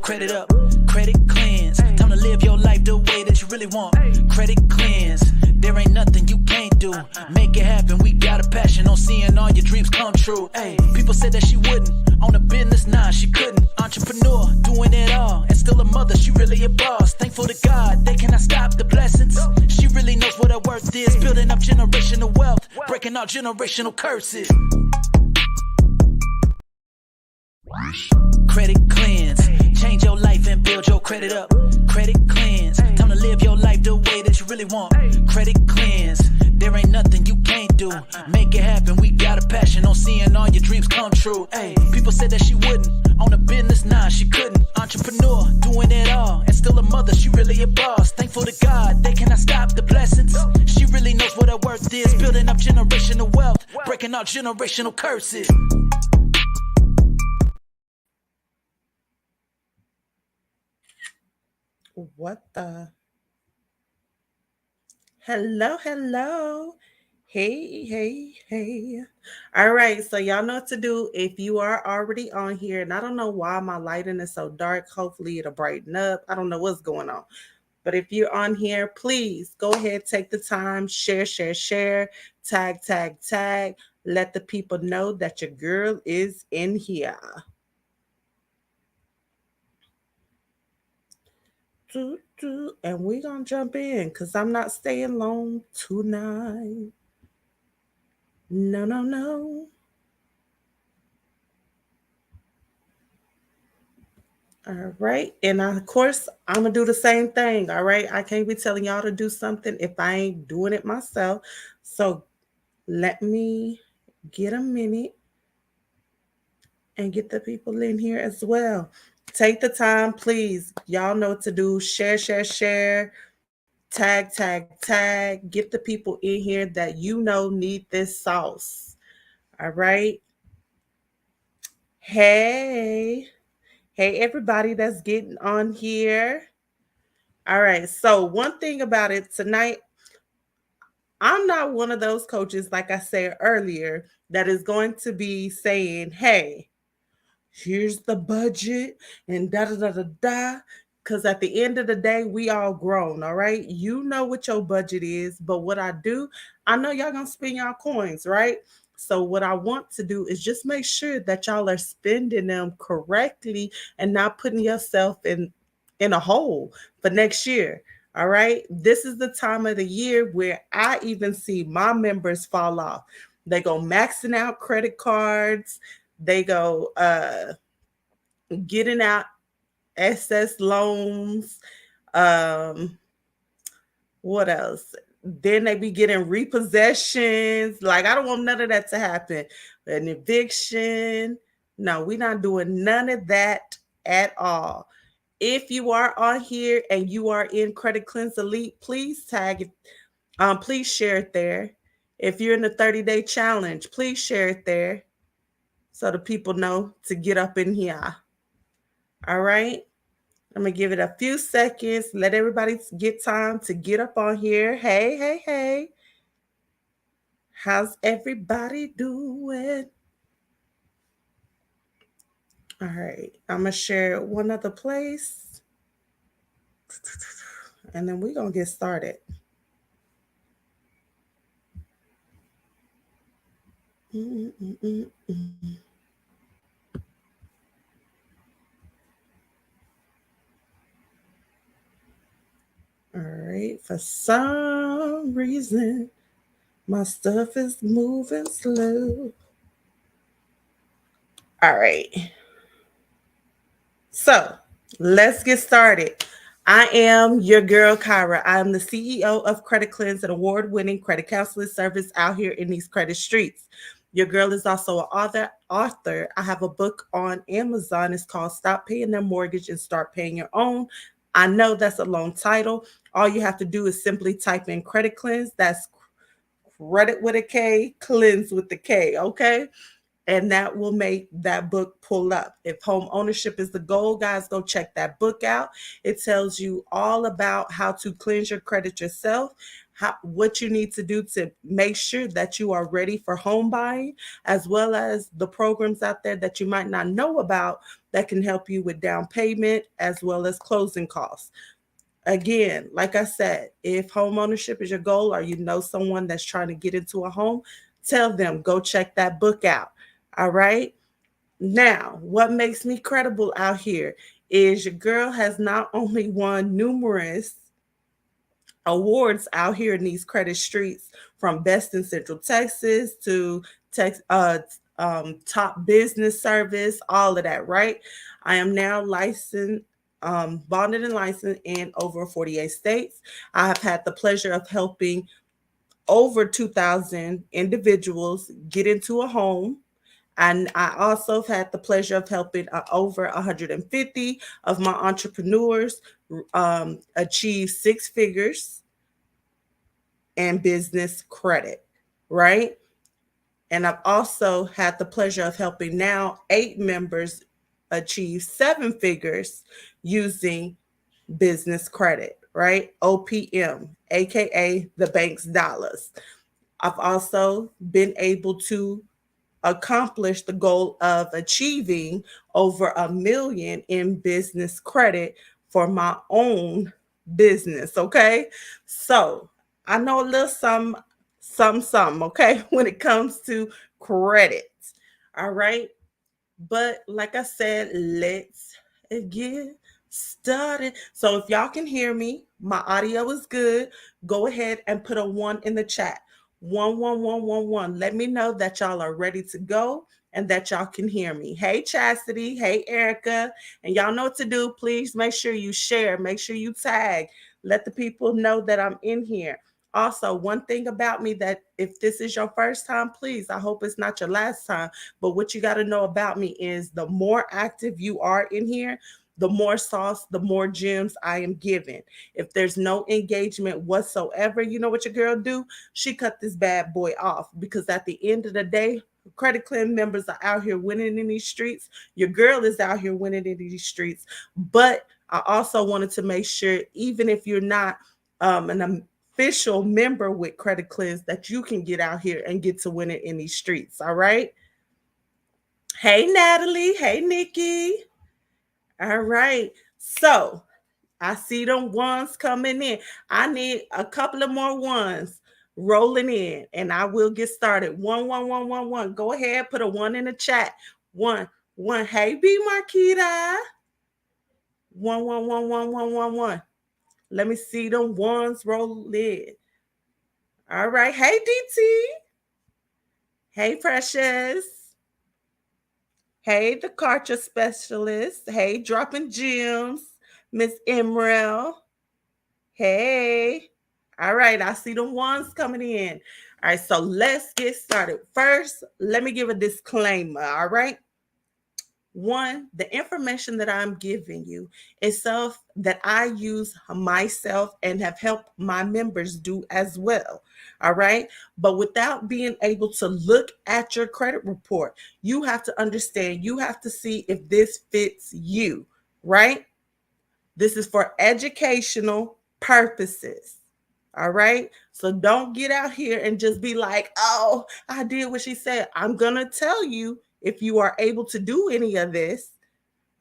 credit up, credit cleanse. Time to live your life the way that you really want. Credit cleanse, there ain't nothing you can't do. Make it happen, we got a passion on seeing all your dreams come true. Hey, people said that she wouldn't, on a business, nah, she couldn't. Entrepreneur, doing it all, and still a mother, she really a boss. Thankful to God, they cannot stop the blessings. She really knows what her worth is, building up generational wealth, breaking all generational curses. Credit cleanse, change your life and build your credit up. Credit cleanse, time to live your life the way that you really want. Credit cleanse, there ain't nothing you can't do. Make it happen, we got a passion on seeing all your dreams come true. Hey, people said that she wouldn't, on a business, nah, she couldn't. Entrepreneur, doing it all, and still a mother, she really a boss. Thankful to God, they cannot stop the blessings. She really knows what her worth is, building up generational wealth, breaking all generational curses. What the? Hello. Hey. All right, so y'all know what to do if you are already on here. And I don't know why my lighting is so dark. Hopefully it'll brighten up. I don't know what's going on. But if you're on here, please go ahead, take the time, share, tag. Let the people know that your girl is in here. And we're going to jump in because I'm not staying long tonight. No. All right. And of course, I'm going to do the same thing. All right. I can't be telling y'all to do something if I ain't doing it myself. So let me get a minute and get the people in here as well. Take the time, please. Y'all know what to do. Share. Tag. Get the people in here that you know need this sauce. All right. Hey, everybody that's getting on here. All right. So, one thing about it tonight, I'm not one of those coaches, like I said earlier, that is going to be saying, hey, here's the budget and da. Because at the end of the day, we all grown, all right? You know what your budget is, but what I do, I know y'all gonna spend y'all coins, right? So what I want to do is just make sure that y'all are spending them correctly and not putting yourself in a hole for next year. All right. This is the time of the year where I even see my members fall off. They go maxing out credit cards. They go getting out excess loans. What else? Then they be getting repossessions. Like, I don't want none of that to happen. An eviction. No, we're not doing none of that at all. If you are on here and you are in Credit Cleanse Elite, please tag it. Please share it there. If you're in the 30-day challenge, please share it there so the people know to get up in here. All right. I'm going to give it a few seconds. Let everybody get time to get up on here. Hey. How's everybody doing? All right. I'm going to share one other place. And then we're going to get started. All right. For some reason, my stuff is moving slow. All right. So let's get started. I am your girl, Kyra. I am the CEO of Credit Cleanse, an award-winning credit counseling service out here in these credit streets. Your girl is also an author. I have a book on Amazon. It's called Stop Paying Their Mortgage and Start Paying Your Own. I know that's a long title. All you have to do is simply type in Credit Cleanse. That's credit with a K, cleanse with the K, okay? And that will make that book pull up. If home ownership is the goal, guys, go check that book out. It tells you all about how to cleanse your credit yourself, what you need to do to make sure that you are ready for home buying, as well as the programs out there that you might not know about that can help you with down payment as well as closing costs. Again, like I said, if home ownership is your goal or you know someone that's trying to get into a home, tell them go check that book out. All right. Now, what makes me credible out here is your girl has not only won numerous awards out here in these credit streets, from Best in Central Texas to Tex, Top Business Service, all of that, right? I am now licensed, bonded and licensed in over 48 states. I have had the pleasure of helping over 2,000 individuals get into a home. And I also have had the pleasure of helping over 150 of my entrepreneurs achieve six figures and business credit, right? And I've also had the pleasure of helping now 8 members achieve seven figures using business credit, right? OPM, AKA the bank's dollars. I've also been able to accomplish the goal of achieving over 1 million in business credit for my own business. Okay. So I know a little some, okay, when it comes to credit. All right. But like I said, let's get started. So if y'all can hear me, my audio is good. Go ahead and put a 1 in the chat. 11111. Let me know that y'all are ready to go and that y'all can hear me. Hey Chastity, hey Erica, and y'all know what to do. Please make sure you share, make sure you tag, let the people know that I'm in here. Also, one thing about me, that if this is your first time, please, I hope it's not your last time. But what you got to know about me is the more active you are in here, the more sauce, the more gems I am giving. If there's no engagement whatsoever, you know what your girl do? She cut this bad boy off, because at the end of the day, Credit Clean members are out here winning in these streets. Your girl is out here winning in these streets. But I also wanted to make sure, even if you're not an official member with Credit Cleanse, that you can get out here and get to win it in these streets. All right. Hey, Natalie. Hey, Nikki. All right. So I see them ones coming in. I need a couple of more ones rolling in, and I will get started. 11111. Go ahead, put a 1 in the chat. 1 1. Hey, B Marquita. 1111111. Let me see them ones roll in. All right. Hey, DT. Hey, Precious. Hey, the culture specialist. Hey, dropping gems. Miss Emerald. Hey. All right. I see the ones coming in. All right. So let's get started. First, let me give a disclaimer. All right. One, the information that I'm giving you is stuff that I use myself and have helped my members do as well. All right. But without being able to look at your credit report, you have to understand, you have to see if this fits you, right? This is for educational purposes. All right. So don't get out here and just be like, oh, I did what she said. I'm going to tell you if you are able to do any of this.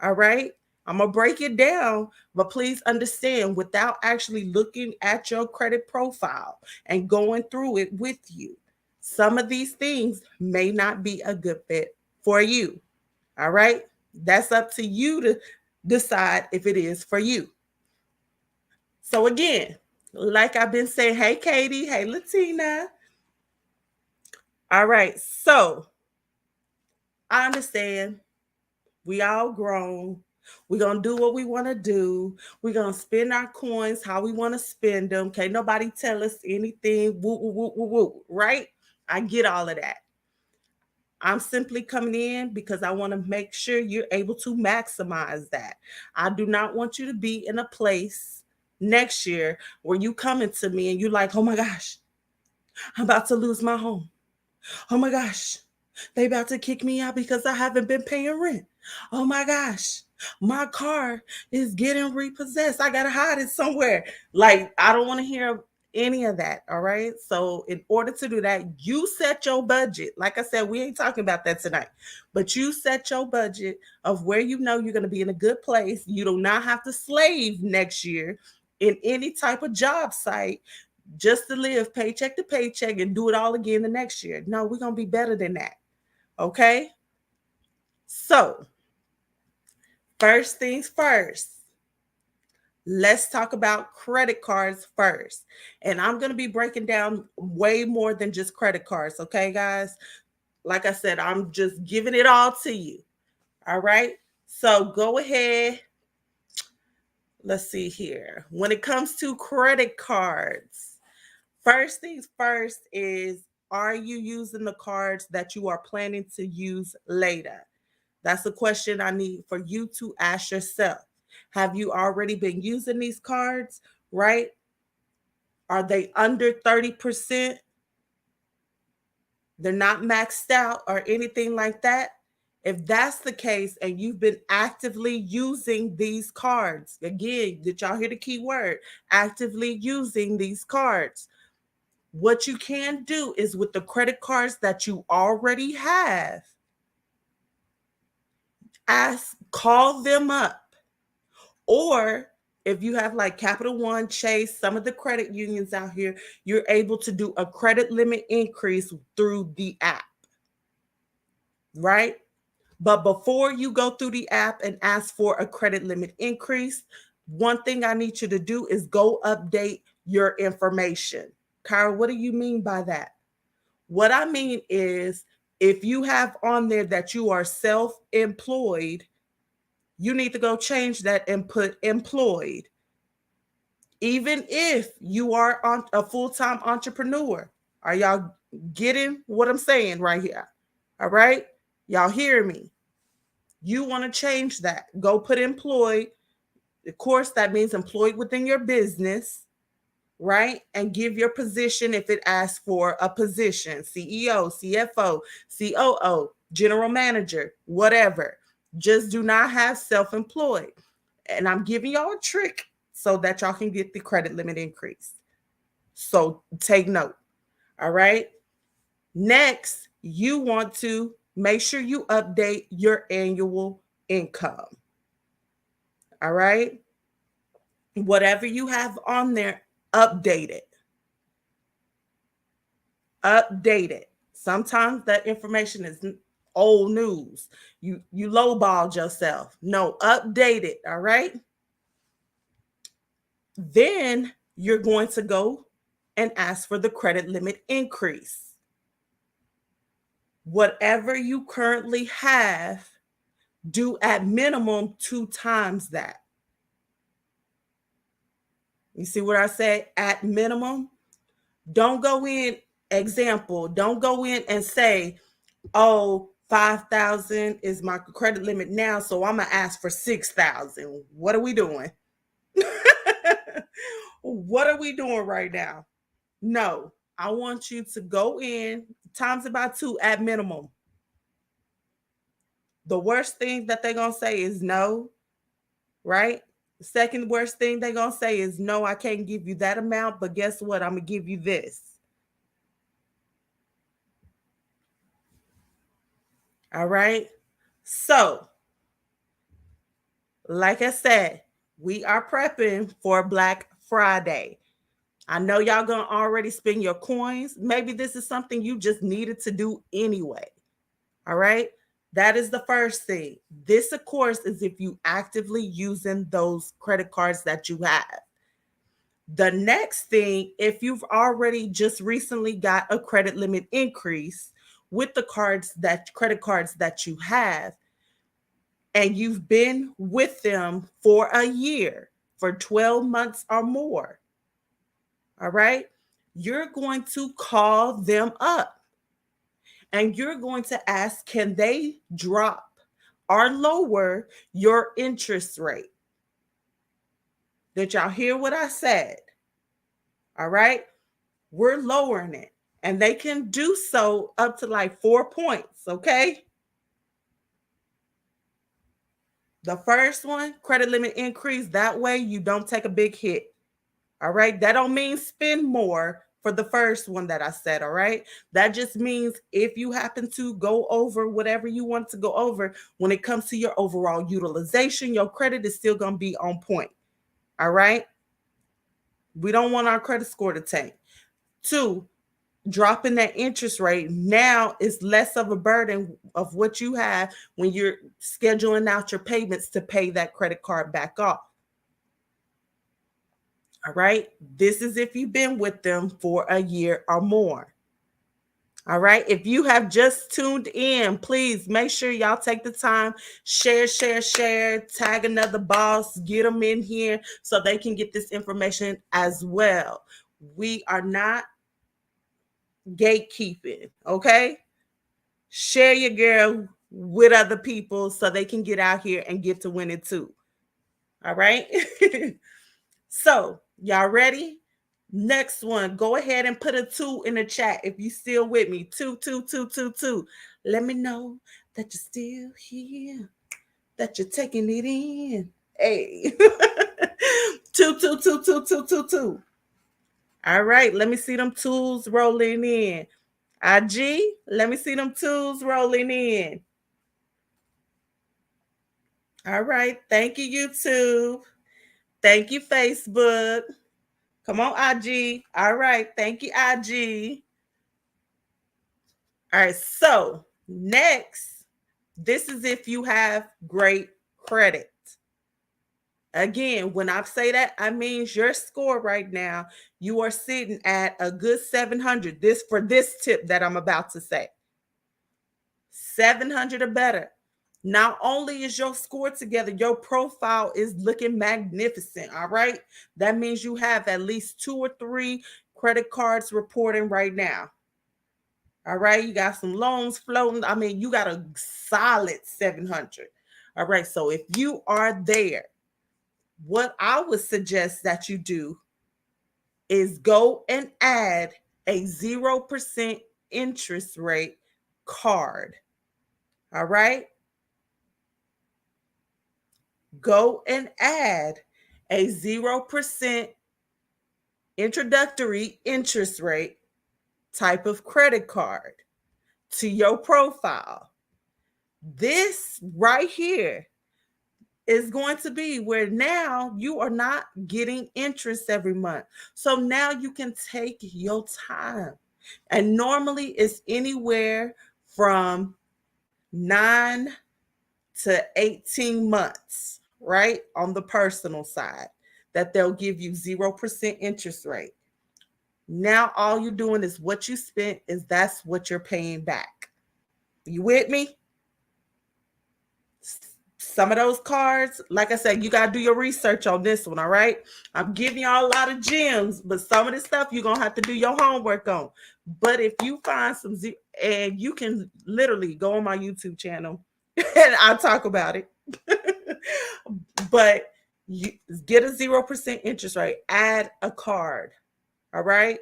All right. I'm going to break it down, but please understand, without actually looking at your credit profile and going through it with you, some of these things may not be a good fit for you. All right. That's up to you to decide if it is for you. So again, like I've been saying, hey, Katie, hey, Latina. All right. So I understand we all grown. We're going to do what we want to do. We're going to spend our coins how we want to spend them. Can't nobody tell us anything. Woo, woo, woo, woo, woo, right? I get all of that. I'm simply coming in because I want to make sure you're able to maximize that. I do not want you to be in a place next year where you coming to me and you're like, oh my gosh, I'm about to lose my home. Oh my gosh, they about to kick me out because I haven't been paying rent. Oh my gosh, my car is getting repossessed. I gotta hide it somewhere. Like, I don't want to hear any of that. All right. So, in order to do that, you set your budget. Like I said, we ain't talking about that tonight, but you set your budget of where you know you're going to be in a good place. You do not have to slave next year in any type of job site just to live paycheck to paycheck and do it all again the next year. No, we're going to be better than that. Okay. So, first things first, let's talk about credit cards first. And I'm going to be breaking down way more than just credit cards. Okay, guys? Like I said, I'm just giving it all to you. All right. So go ahead. Let's see here. When it comes to credit cards, first things first is, are you using the cards that you are planning to use later? That's a question I need for you to ask yourself. Have you already been using these cards, right? Are they under 30%? They're not maxed out or anything like that. If that's the case and you've been actively using these cards, again, did y'all hear the key word? Actively using these cards. What you can do is with the credit cards that you already have, call them up. Or if you have like Capital One, Chase, some of the credit unions out here, you're able to do a credit limit increase through the app, right? But before you go through the app and ask for a credit limit increase, one thing I need you to do is go update your information. Kyra, what do you mean by that? What I mean is, if you have on there that you are self-employed, you need to go change that and put employed. Even if you are a full-time entrepreneur. Are y'all getting what I'm saying right here? All right? Y'all hear me? You want to change that. Go put employed. Of course, that means employed within your business, right? And give your position if it asks for a position, CEO, CFO, COO, general manager, whatever. Just do not have self-employed. And I'm giving y'all a trick so that y'all can get the credit limit increase. So take note. All right. Next, you want to make sure you update your annual income. All right. Whatever you have on there, update it. Update it. Sometimes that information is old news. You lowballed yourself. No, update it. All right. Then you're going to go and ask for the credit limit increase. Whatever you currently have, do at minimum 2 times that. You see what I said? At minimum. Don't go in, example, don't go in and say, oh, 5,000 is my credit limit now, so I'm going to ask for 6,000. What are we doing? What are we doing right now? No, I want you to go in times about 2 at minimum. The worst thing that they're going to say is no, right? The second worst thing they're going to say is no, I can't give you that amount, but guess what? I'm going to give you this. All right. So, like I said, we are prepping for Black Friday. I know y'all gonna already spend your coins. Maybe this is something you just needed to do anyway. All right. That is the first thing. This, of course, is if you actively using those credit cards that you have. The next thing, if you've already just recently got a credit limit increase with the credit cards that you have, and you've been with them for a year, for 12 months or more, all right, you're going to call them up and you're going to ask, can they drop or lower your interest rate? Did y'all hear what I said? All right, we're lowering it, and they can do so up to like 4 points, okay? The first one, credit limit increase, that way you don't take a big hit. All right. That don't mean spend more for the first one that I said. All right. That just means if you happen to go over whatever you want to go over, when it comes to your overall utilization, your credit is still going to be on point. All right. We don't want our credit score to tank. 2, dropping that interest rate now is less of a burden of what you have when you're scheduling out your payments to pay that credit card back off. All right. This is if you've been with them for a year or more. All right. If you have just tuned in, please make sure y'all take the time, share, tag another boss, get them in here so they can get this information as well. We are not gatekeeping. Okay. Share your girl with other people so they can get out here and get to win it too. All right. So, y'all ready? Next one, go ahead and put a 2 in the chat if you still with me. 2, 2, 2, 2, 2. Let me know that you're still here, that you're taking it in. Hey. 2, 2, 2, 2, 2, 2, 2. All right, let me see them tools rolling in. IG, let me see them tools rolling in. All right, thank you, YouTube. Thank you, Facebook. Come on, IG. All right. Thank you, IG. All right. So next, this is if you have great credit. Again, when I say that, I mean your score right now, you are sitting at a good 700. This for this tip that I'm about to say. 700 or better. Not only is your score together, your profile is looking magnificent. All right. That means you have at least 2 or 3 credit cards reporting right now. All right. You got some loans floating. I mean, you got a solid 700. All right. So if you are there, what I would suggest that you do is go and add a 0% interest rate card. All right. Go and add a 0% introductory interest rate type of credit card to your profile. This right here is going to be where now you are not getting interest every month. So now you can take your time. And normally it's anywhere from 9 to 18 months, right? On the personal side, that they'll give you 0% interest rate. Now all you're doing is what you spent is that's what you're paying back. You with me? Some of those cards, like I said, you got to do your research on this one, all right? I'm giving y'all a lot of gems, but some of this stuff you're going to have to do your homework on. But if you find some, and you can literally go on my YouTube channel and I'll talk about it. But you get a 0% interest rate, add a card, all right?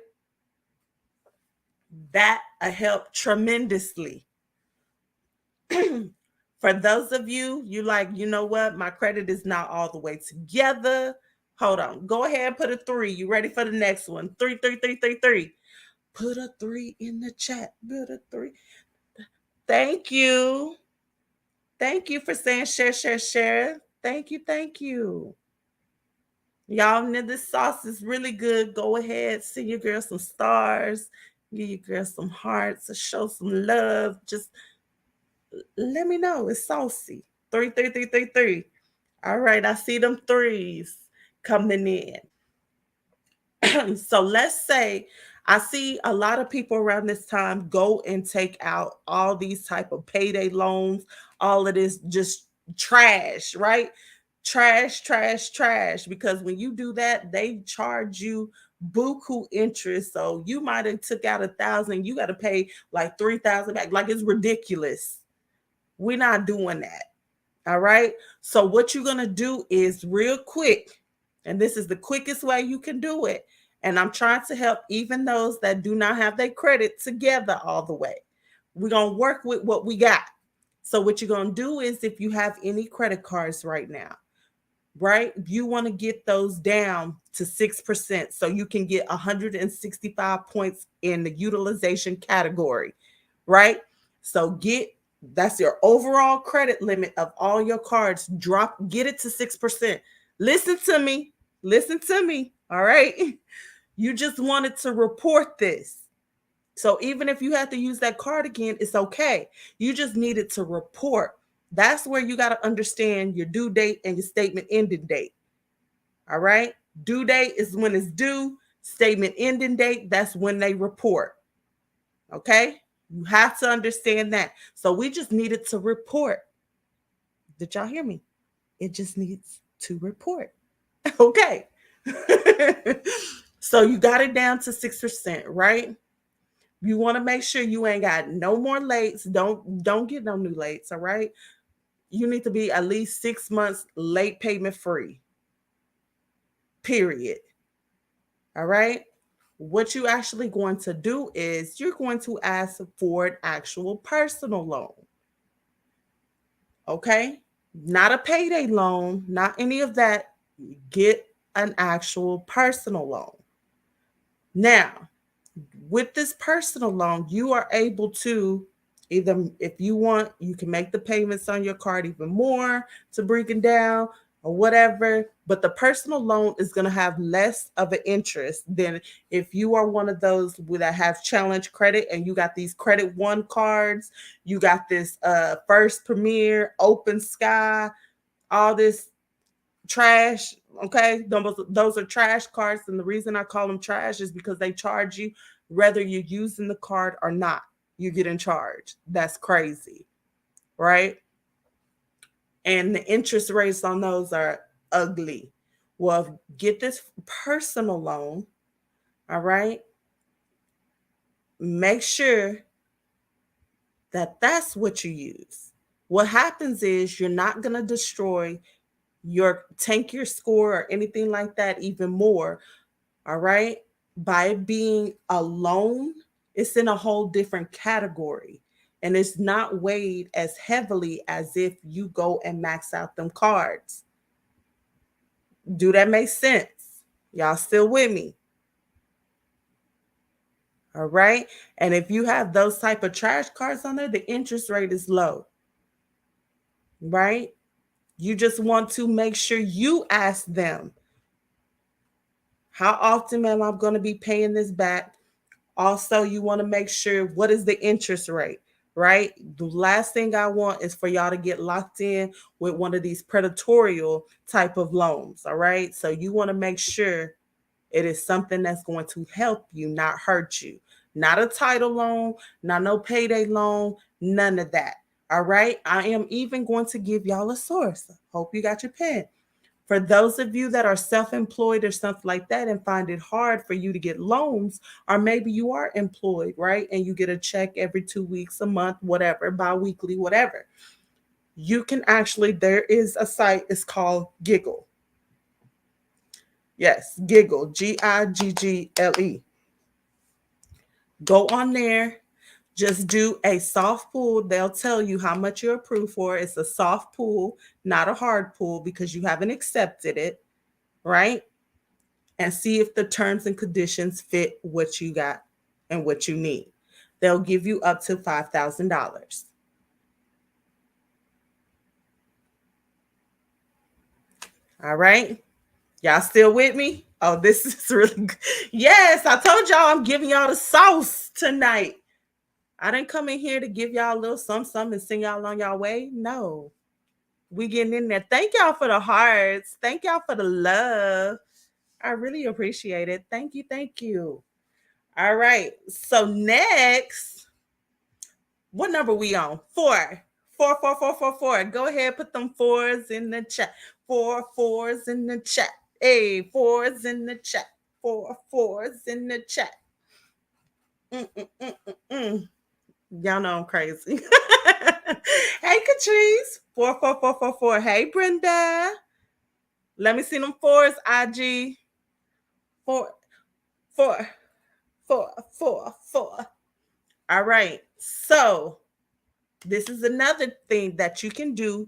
That help tremendously. For those of you, you like, you know what? My credit is not all the way together. Hold on. Go ahead and put a 3. You ready for the next one? 3, 3, 3, 3, 3. Put a 3 in the chat. Put a 3. Thank you. Thank you for saying share. Thank you. Y'all know this sauce is really good. Go ahead. Send your girl some stars. Give your girl some hearts to show some love. Just let me know. It's saucy. 3, 3, 3, 3, 3. All right. I see them 3s coming in. So let's say I see a lot of people around this time go and take out all these type of payday loans, all of this just trash, right? Trash. Because when you do that, they charge you buku interest. So you might have took out 1,000, you got to pay like 3,000 back. Like it's ridiculous. We're not doing that. All right. So what you're going to do is real quick, and this is the quickest way you can do it. And I'm trying to help even those that do not have their credit together all the way. We're going to work with what we got. So what you're going to do is if you have any credit cards right now, right? You want to get those down to 6% so you can get 165 points in the utilization category, right? So that's your overall credit limit of all your cards. Get it to 6%. Listen to me. Listen to me. All right. You just wanted to report this. So even if you have to use that card again, it's okay. You just needed to report. That's where you got to understand your due date and your statement ending date. All right. Due date is when it's due. Statement ending date, that's when they report. Okay. You have to understand that. So we just needed to report. Did y'all hear me? It just needs to report. Okay. So you got it down to 6%, right? You want to make sure you ain't got no more lates. Don't get no new lates, all right? You need to be at least 6 months late payment free. Period. All right? What you actually going to do is you're going to ask for an actual personal loan. Okay? Not a payday loan, not any of that. Get an actual personal loan. Now, with this personal loan, you are able to either, if you want, you can make the payments on your card even more to bring it down or whatever. But the personal loan is going to have less of an interest than if you are one of those that have challenge credit and you got these Credit One cards, you got this First Premier, Open Sky, all this trash. Okay, those are trash cards, and the reason I call them trash is because they charge you whether you're using the card or not. You get in charge. That's crazy, right? And the interest rates on those are ugly. Well, get this personal loan, all right? Make sure that that's what you use. What happens is you're not going to destroy your score or anything like that even more, all right? By being a loan, it's in a whole different category and it's not weighed as heavily as if you go and max out them cards. Do that make sense? Y'all still with me? All right. And if you have those type of trash cards on there, the interest rate is low, right? You just want to make sure you ask them, how often am I going to be paying this back? Also, you want to make sure what is the interest rate, right? The last thing I want is for y'all to get locked in with one of these predatory type of loans, all right? So you want to make sure it is something that's going to help you, not hurt you. Not a title loan, not no payday loan, none of that. All right? I am even going to give y'all a source. Hope you got your pen. For those of you that are self-employed or something like that and find it hard for you to get loans, or maybe you are employed, right? And you get a check every 2 weeks, a month, whatever, bi-weekly, whatever. You can actually, there is a site, it's called Giggle. Yes, Giggle, Giggle. Go on there, just do a soft pull. They'll tell you how much you're approved for. It's a soft pull, not a hard pull because you haven't accepted it, right? And see if the terms and conditions fit what you got and what you need. They'll give you up to $5,000. All right. Y'all still with me? Oh, this is really good. Yes, I told y'all I'm giving y'all the sauce tonight. I didn't come in here to give y'all a little something and send y'all on y'all way. No. We getting in there. Thank y'all for the hearts. Thank y'all for the love. I really appreciate it. Thank you. Thank you. All right. So next, what number we on? 4. 4, 4, 4, 4, 4. Go ahead, put them fours in the chat. 4 fours in the chat. Hey, fours in the chat. 4 fours in the chat. Y'all know I'm crazy. Hey, Catrice. 4, 4, 4, 4, 4. Hey, Brenda. Let me see them fours, IG. 4, 4, 4, 4, 4. All right. So this is another thing that you can do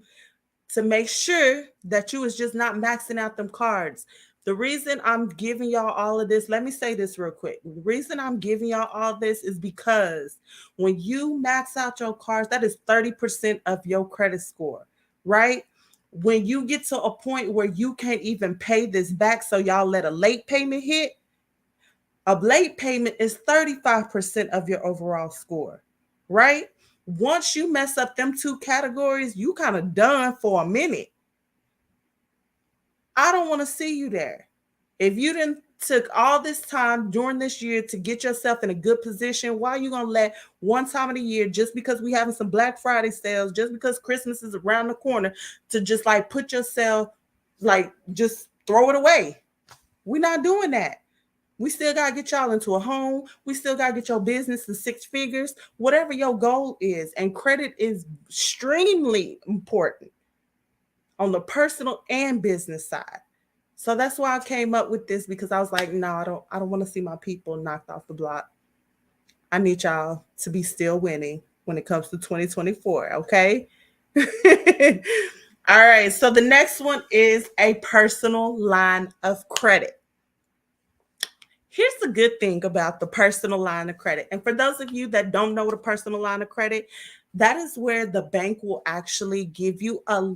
to make sure that you is just not maxing out them cards. The reason I'm giving y'all all of this, let me say this real quick. The reason I'm giving y'all all this is because when you max out your cards, that is 30% of your credit score, right? When you get to a point where you can't even pay this back, so y'all let a late payment hit, a late payment is 35% of your overall score, right? Once you mess up them two categories, you kind of done for a minute. I don't want to see you there. If you didn't took all this time during this year to get yourself in a good position, why are you gonna let one time of the year, just because we having some Black Friday sales, just because Christmas is around the corner, to just like put yourself, like just throw it away? We're not doing that. We still got to get y'all into a home. We still got to get your business to six figures, whatever your goal is. And credit is extremely important on the personal and business side. So that's why I came up with this, because I was like, no, I don't want to see my people knocked off the block. I need y'all to be still winning when it comes to 2024, okay? All right, so the next one is a personal line of credit. Here's the good thing about the personal line of credit. And for those of you that don't know what a personal line of credit, that is where the bank will actually give you a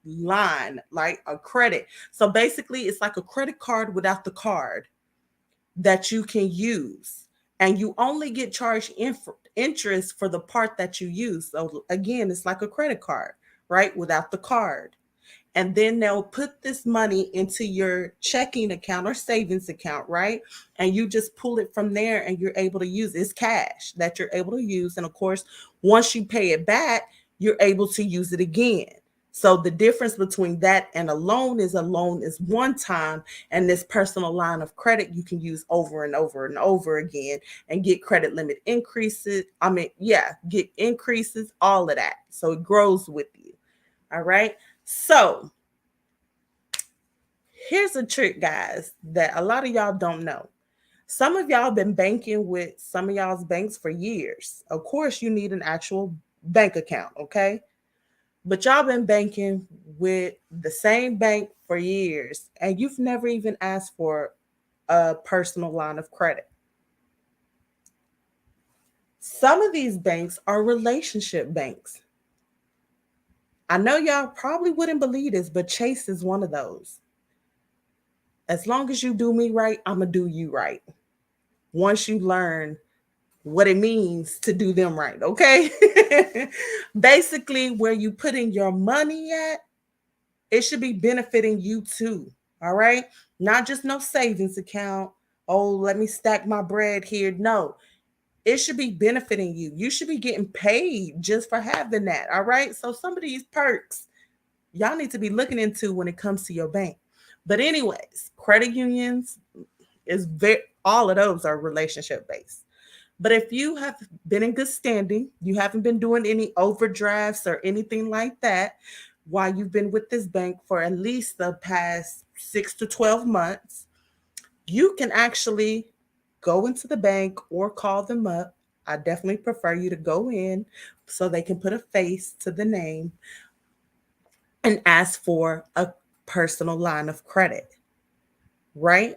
line, like a credit. So basically, it's like a credit card without the card that you can use. And you only get charged interest for the part that you use. So again, it's like a credit card, right? Without the card. And then they'll put this money into your checking account or savings account, right? And you just pull it from there and you're able to use it. It's cash that you're able to use. And of course, once you pay it back, you're able to use it again. So the difference between that and a loan is one time, and this personal line of credit you can use over and over and over again and get credit limit increases. Get increases, all of that. So it grows with you. All right. So here's a trick, guys, that a lot of y'all don't know. Some of y'all been banking with some of y'all's banks for years. Of course, you need an actual bank account, okay? But y'all been banking with the same bank for years, and you've never even asked for a personal line of credit. Some of these banks are relationship banks. I know y'all probably wouldn't believe this, but Chase is one of those. As long as you do me right, I'm going to do you right. Once you learn what it means to do them right, okay? Basically, where you putting your money at, it should be benefiting you too, all right? Not just no savings account. Oh, let me stack my bread here. No, it should be benefiting you. You should be getting paid just for having that, all right? So some of these perks, y'all need to be looking into when it comes to your bank. But anyways, credit unions is all of those are relationship based. But if you have been in good standing, you haven't been doing any overdrafts or anything like that while you've been with this bank for at least the past 6 to 12 months, you can actually go into the bank or call them up. I definitely prefer you to go in so they can put a face to the name and ask for a personal line of credit, right?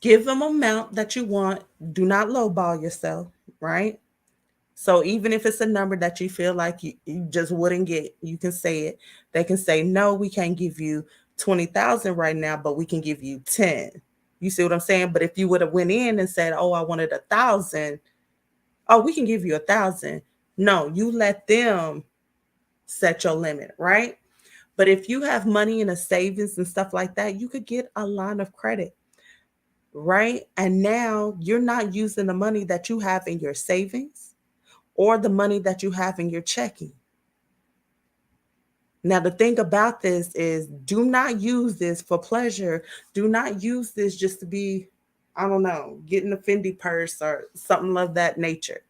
Give them amount that you want. Do not lowball yourself, right? So even if it's a number that you feel like you just wouldn't get, you can say it. They can say, no, we can't give you 20,000 right now, but we can give you 10. You see what I'm saying? But if you would have went in and said, oh, I wanted 1,000, oh, we can give you 1,000. No, you let them set your limit, right? But if you have money in a savings and stuff like that, you could get a line of credit, right? And now you're not using the money that you have in your savings or the money that you have in your checking. Now, the thing about this is, do not use this for pleasure. Do not use this just to be, I don't know, getting a Fendi purse or something of that nature.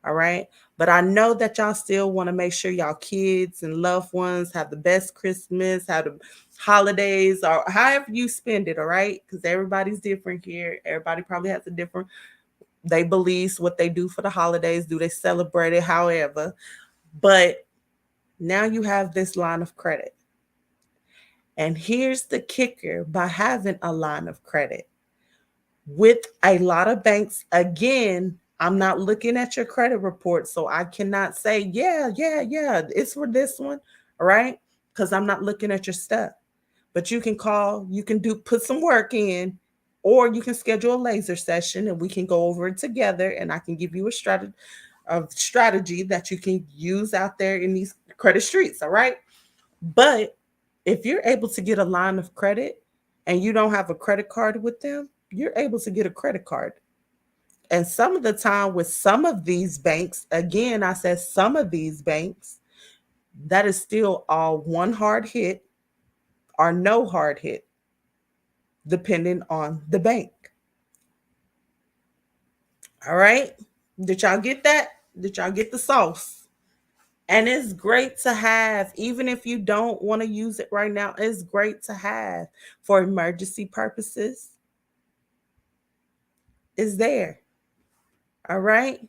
All right. But I know that y'all still want to make sure y'all kids and loved ones have the best Christmas, have the holidays, or however you spend it. All right. Because everybody's different here. Everybody probably has a different, they believe what they do for the holidays. Do they celebrate it? However, but Now you have this line of credit. And here's the kicker by having a line of credit. With a lot of banks, again, I'm not looking at your credit report, so I cannot say, yeah, it's for this one, right? Because I'm not looking at your stuff. But you can call, you can put some work in, or you can schedule a laser session and we can go over it together and I can give you a strategy that you can use out there in these credit streets, all right? But if you're able to get a line of credit and you don't have a credit card with them, you're able to get a credit card. And some of the time with some of these banks, again, I said some of these banks, that is still all one hard hit or no hard hit, depending on the bank. All right. Did y'all get that? Did y'all get the sauce? And it's great to have, even if you don't want to use it right now, it's great to have for emergency purposes. It's there. All right.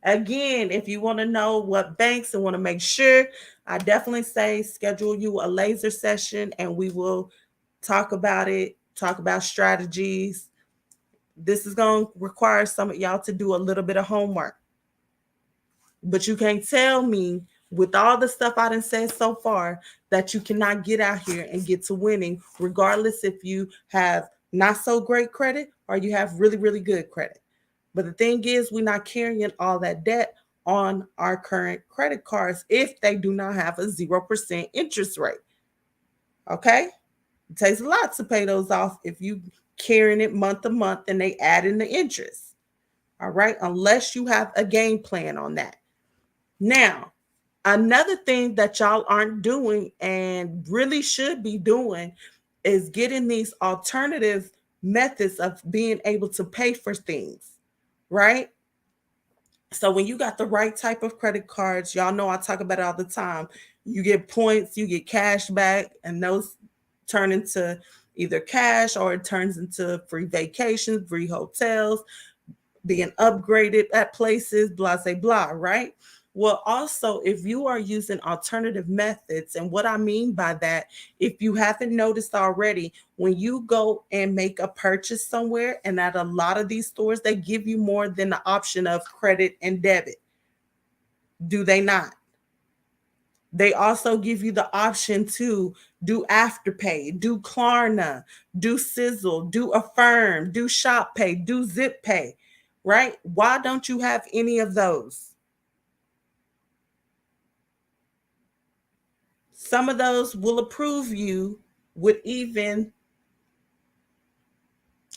Again, if you want to know what banks and want to make sure, I definitely say schedule you a laser session and we will talk about it, talk about strategies. This is going to require some of y'all to do a little bit of homework. But you can't tell me with all the stuff I done said so far that you cannot get out here and get to winning, regardless if you have not so great credit or you have really, really good credit. But the thing is, we're not carrying all that debt on our current credit cards if they do not have a 0% interest rate. Okay? It takes a lot to pay those off if you carrying it month to month and they add in the interest. All right? Unless you have a game plan on that. Now, another thing that y'all aren't doing and really should be doing is getting these alternative methods of being able to pay for things, right? So when you got the right type of credit cards, y'all know I talk about it all the time. You get points, you get cash back, and those turn into either cash or it turns into free vacations, free hotels, being upgraded at places, blah, blah, blah, right? Well, also, if you are using alternative methods, and what I mean by that, if you haven't noticed already, when you go and make a purchase somewhere, and at a lot of these stores, they give you more than the option of credit and debit. Do they not? They also give you the option to do Afterpay, do Klarna, do Sizzle, do Affirm, do Shop Pay, do Zip Pay, right? Why don't you have any of those? Some of those will approve you with even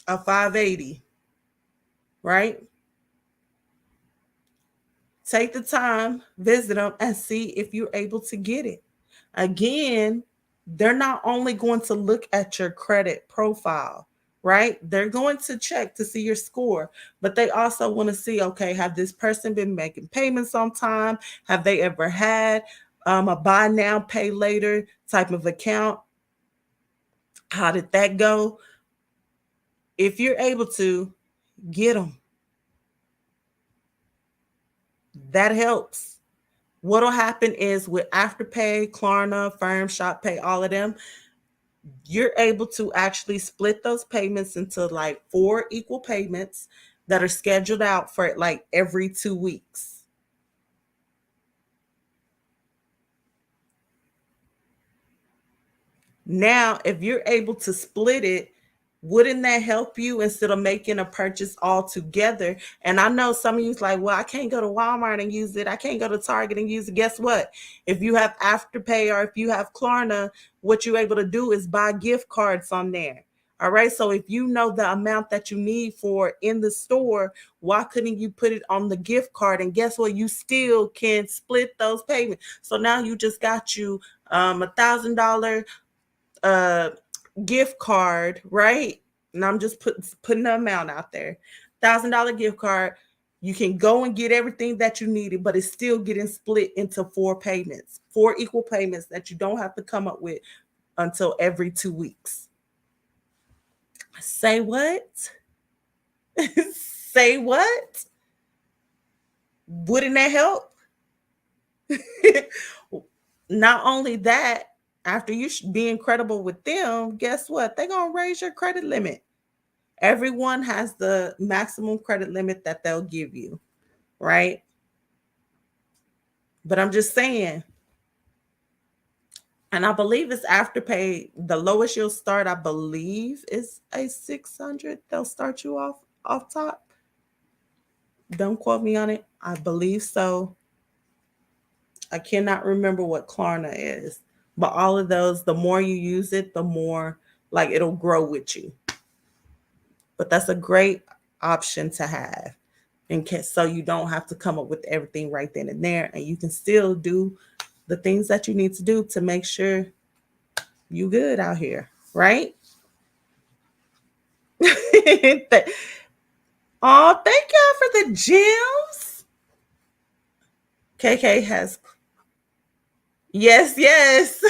a 580, right? Take the time, visit them, and see if you're able to get it. Again, they're not only going to look at your credit profile, right? They're going to check to see your score, but they also want to see, okay, have this person been making payments on time? Have they ever had a buy now, pay later type of account? How did that go? If you're able to, get them. That helps. What'll happen is with Afterpay, Klarna, Firm, Shop Pay, all of them, you're able to actually split those payments into like 4 equal payments that are scheduled out for like every 2 weeks. Now, if you're able to split it, wouldn't that help you instead of making a purchase all together? And I know some of you's like, well, I can't go to Walmart and use it. I can't go to Target and use it. Guess what? If you have Afterpay or if you have Klarna, what you're able to do is buy gift cards on there. All right. So if you know the amount that you need for in the store, why couldn't you put it on the gift card? And guess what? You still can split those payments. So now you just got you $1,000 gift card, right? And I'm just putting the amount out there. $1,000 gift card. You can go and get everything that you needed, but it's still getting split into 4 payments, 4 equal payments that you don't have to come up with until every 2 weeks. Say what? Say what? Wouldn't that help? not only that, after you be incredible with them, guess what? They're going to raise your credit limit. Everyone has the maximum credit limit that they'll give you, right? But I'm just saying, and I believe it's Afterpay. The lowest you'll start, I believe, is a 600. They'll start you off top. Don't quote me on it. I believe so. I cannot remember what Klarna is, but all of those, the more you use it, the more like it'll grow with you. But that's a great option to have in case, so you don't have to come up with everything right then and there, and you can still do the things that you need to do to make sure you good out here, right? Oh, thank y'all for the gems. KK has, yes, yes.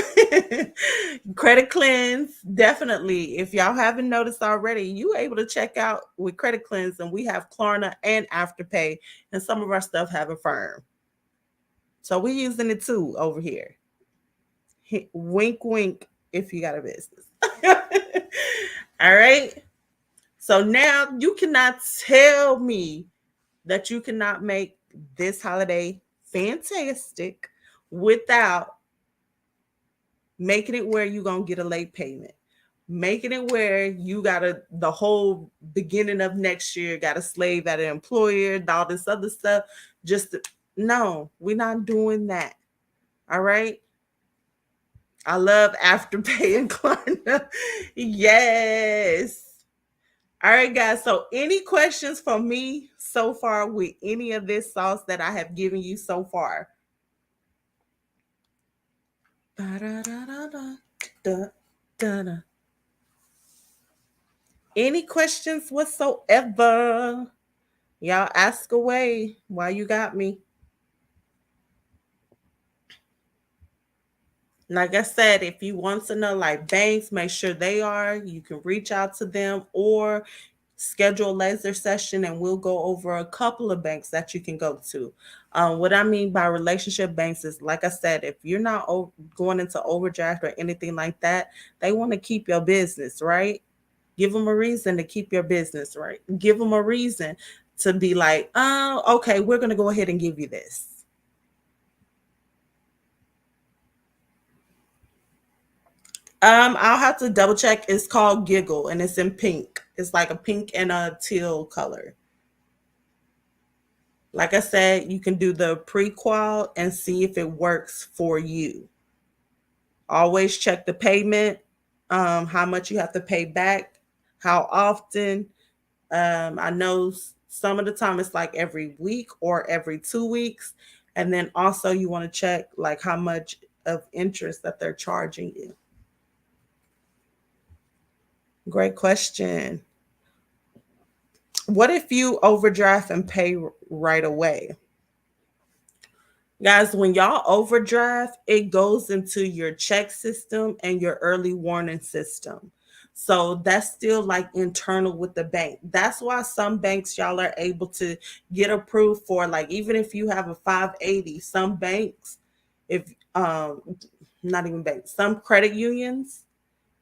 Credit Cleanse, definitely. If y'all haven't noticed already, you able to check out with Credit Cleanse, and we have Klarna and Afterpay, and some of our stuff have Affirm. So we're using it too over here. Wink, wink, if you got a business. All right. So now you cannot tell me that you cannot make this holiday fantastic without making it where you're going to get a late payment. Making it where you gotta, the whole beginning of next year, gotta slave at an employer, all this other stuff. No, we're not doing that. All right. I love Afterpay and Klarna. Yes. All right, guys. So, any questions from me so far with any of this sauce that I have given you so far? Any questions whatsoever? Y'all ask away while you got me. Like I said, if you want to know like banks, make sure they are. You can reach out to them or schedule a laser session, and we'll go over a couple of banks that you can go to. What I mean by relationship banks is, like I said, if you're not going into overdraft or anything like that, they want to keep your business, right? Give them a reason to keep your business, right? Give them a reason to be like, oh, okay, we're going to go ahead and give you this. I'll have to double check. It's called Giggle, and it's in pink. It's like a pink and a teal color. Like I said, you can do the pre-qual and see if it works for you. Always check the payment, how much you have to pay back, how often. I know some of the time it's like every week or every 2 weeks. And then also you want to check like how much of interest that they're charging you. Great question. What if you overdraft and pay right away? Guys, when y'all overdraft, it goes into your check system and your early warning system. So that's still like internal with the bank. That's why some banks y'all are able to get approved for, like, even if you have a 580, some banks, if not even banks, some credit unions,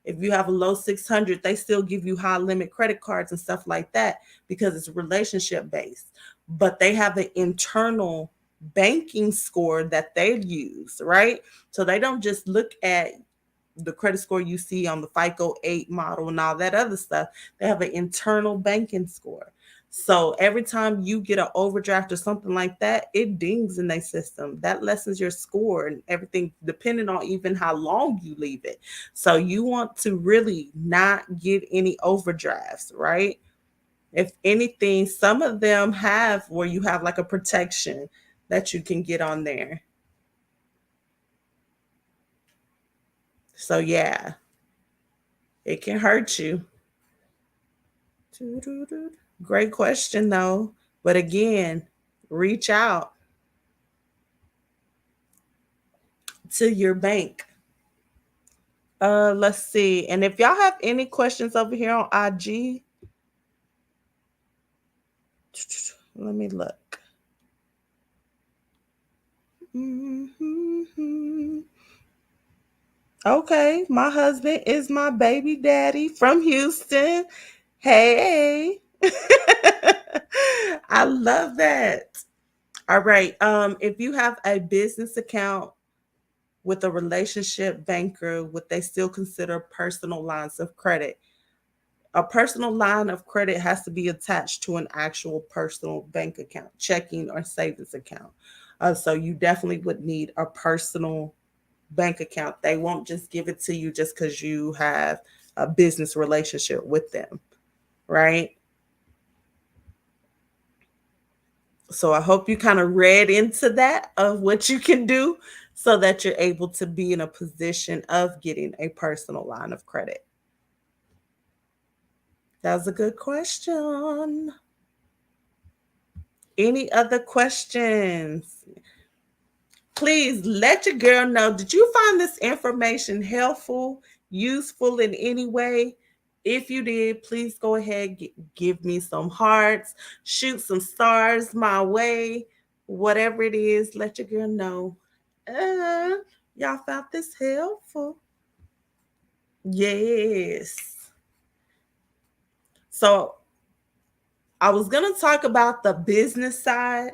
if you have a low 600, they still give you high limit credit cards and stuff like that because it's relationship based. But they have an internal banking score that they use, right? So they don't just look at the credit score you see on the FICO 8 model and all that other stuff. They have an internal banking score. So every time you get an overdraft or something like that, it dings in their system. That lessens your score and everything, depending on even how long you leave it. So you want to really not get any overdrafts, right? If anything, some of them have where you have like a protection that you can get on there. So yeah, it can hurt you. Great question though. But again, reach out to your bank. Let's see. And if y'all have any questions over here on IG, let me look. Okay, my husband is my baby daddy from Houston. Hey. I love that. All right. If you have a business account with a relationship banker, would they still consider personal lines of credit? A personal line of credit has to be attached to an actual personal bank account, checking or savings account. So you definitely would need a personal bank account. They won't just give it to you just because you have a business relationship with them, right? So I hope you kind of read into that of what you can do so that you're able to be in a position of getting a personal line of credit. That was a good question. Any other questions? Please let your girl know. Did you find this information helpful, useful in any way? If you did, please go ahead, give me some hearts, shoot some stars my way, whatever it is, let your girl know. Uh, y'all found this helpful. Yes. So I was going to talk about the business side,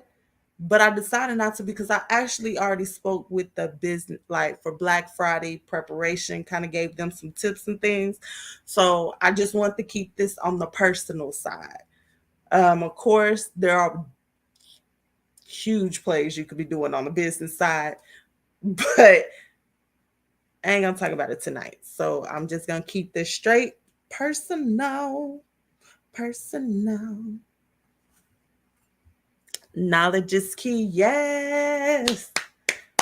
but I decided not to because I actually already spoke with the business, like for Black Friday preparation, kind of gave them some tips and things. So I just want to keep this on the personal side. Of course, there are huge plays you could be doing on the business side, but I ain't gonna talk about it tonight. So I'm just gonna keep this straight personal. Personal. Knowledge is key. Yes.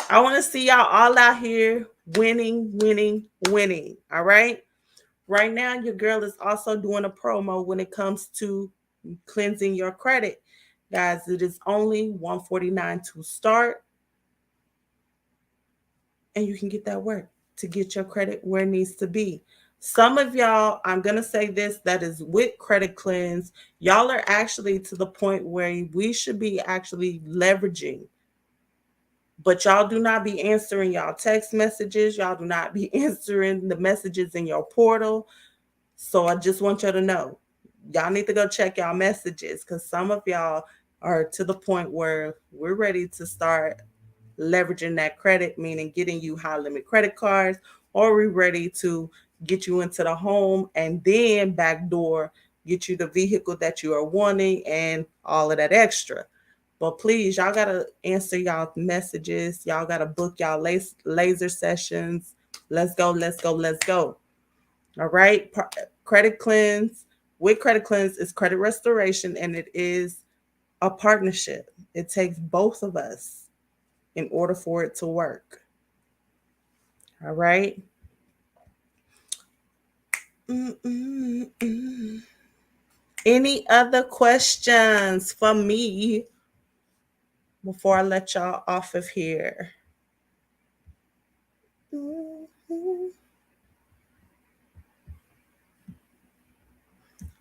I want to see y'all all out here winning, winning, winning. All right. Right now, your girl is also doing a promo when it comes to cleansing your credit. Guys, it is only $149 to start, and you can get that work to get your credit where it needs to be. Some of y'all, I'm going to say this, that is with Credit Cleanse, y'all are actually to the point where we should be actually leveraging, but y'all do not be answering y'all text messages. Y'all do not be answering the messages in your portal. So I just want y'all to know, y'all need to go check y'all messages because some of y'all are to the point where we're ready to start leveraging that credit, meaning getting you high limit credit cards, or we're ready to get you into the home and then backdoor get you the vehicle that you are wanting and all of that extra. But please, y'all gotta answer y'all messages. Y'all gotta book y'all laser sessions. Let's go, let's go, let's go. All right. Credit Cleanse. With Credit Cleanse is credit restoration, and it is a partnership. It takes both of us in order for it to work. All right. Mm-mm-mm. Any other questions for me before I let y'all off of here?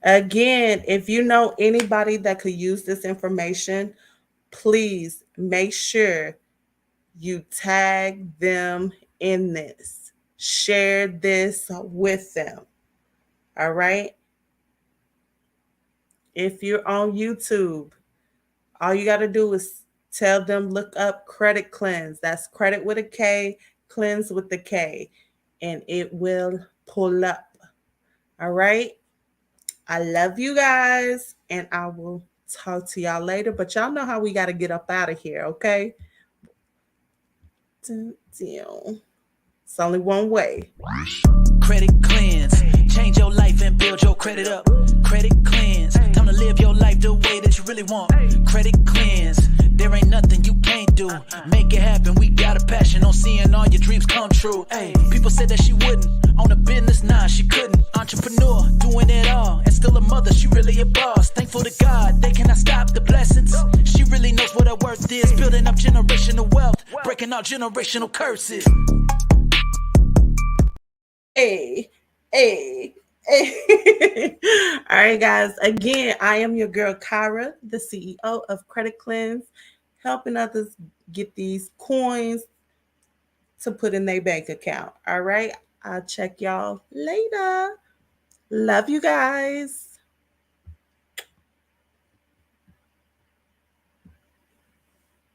Again, if you know anybody that could use this information, please make sure you tag them in this. Share this with them. All right. If you're on YouTube, all you got to do is tell them, look up Credit Cleanse. That's credit with a K, cleanse with the K, and it will pull up. All right. I love you guys, and I will talk to y'all later. But y'all know how we got to get up out of here, okay? It's only one way. Credit Cleanse. Change your life and build your credit up. Credit Cleanse. Time to live your life the way that you really want. Credit Cleanse. There ain't nothing you can't do. Make it happen. We got a passion on seeing all your dreams come true. Hey, people said that she wouldn't. On a business, nah, she couldn't. Entrepreneur, doing it all. And still a mother, she really a boss. Thankful to God, they cannot stop the blessings. She really knows what her worth is. Building up generational wealth. Breaking all generational curses. Hey, hey, hey. All right, guys. Again, I am your girl, Kyra, the CEO of Credit Cleanse, helping others get these coins to put in their bank account. All right. I'll check y'all later. Love you guys.